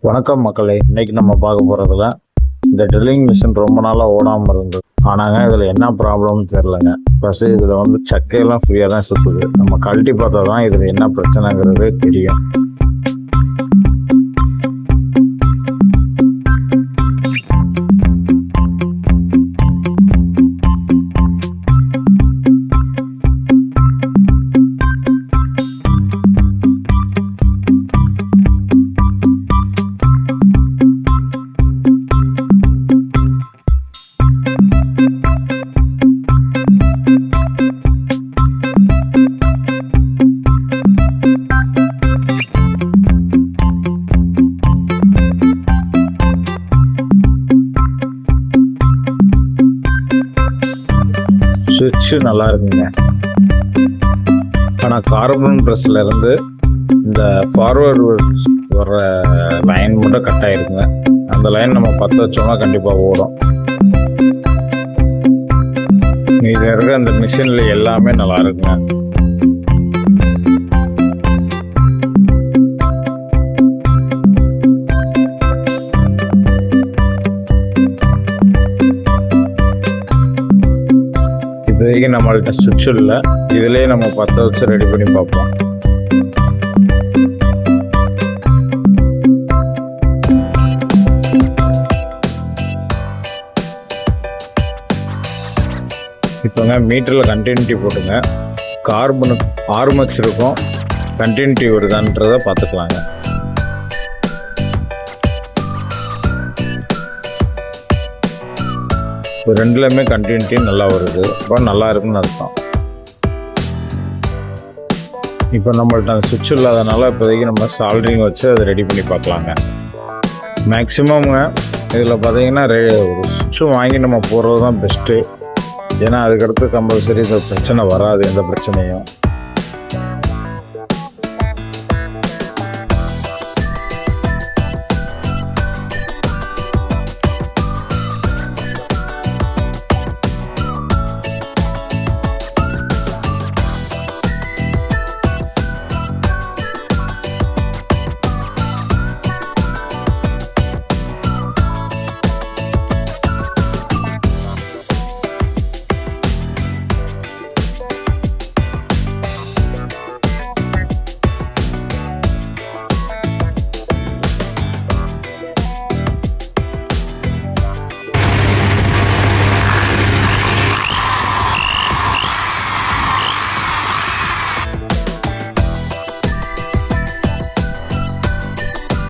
வணக்கம் மக்களே, இன்னைக்கு நம்ம பார்க்க போகிறதுல இந்த ட்ரில்லிங் மிஷின் ரொம்ப நாளாக ஓடாமல் இருந்தது. ஆனாங்க இதில் என்ன ப்ராப்ளம்னு தெரிலங்க. ஃபஸ்ட்டு இதில் சக்கையெல்லாம் ஃப்ரீயாக தான் சுற்றுது. நம்ம கழட்டி பார்த்தா தான் இதில் என்ன பிரச்சனைங்கிறது தெரியும். சுவிட்சு நல்லா இருக்குங்க, ஆனால் கார்பன் ப்ரெஸ்ஸில் இருந்து இந்த ஃபார்வேர்டு வர்ற லைன் மட்டும் கட் ஆகிருக்குங்க. அந்த லைன் நம்ம பற்ற வச்சோம்னா கண்டிப்பாக ஓடும். இதில் இருக்கிற அந்த மிஷினில் எல்லாமே நல்லா இருக்குங்க. இப்போதைக்கு நம்மள்கிட்ட சுவிட்ச் இல்லை, இதிலே நம்ம பற்ற வச்சு ரெடி பண்ணி பார்ப்போம். இப்போங்க மீட்டரில் கண்டினியூட்டி போட்டுங்க. கார்பனுக்கு ஆர்மச் இருக்கும், கண்டினியூட்டி வருதான்றதை பார்த்துக்கலாங்க. இப்போ ரெண்டுலேயுமே கண்டினியூட்டி நல்லா வருது, இப்போ நல்லா இருக்குன்னு அர்த்தம். இப்போ நம்மள்ட்ட அந்த சுவிட்ச் இல்லாதனால இப்போதைக்கு நம்ம சால்ட்ரிங் வச்சு அதை ரெடி பண்ணி பார்க்கலாங்க. மேக்ஸிமம்ங்க இதில் பார்த்தீங்கன்னா ஒரு சுவிட்சு வாங்கி நம்ம போடுறது தான் பெஸ்ட்டு. ஏன்னா அதுக்கடுத்து கம்பல்சரி இந்த பிரச்சனை வராது, எந்த பிரச்சனையும்.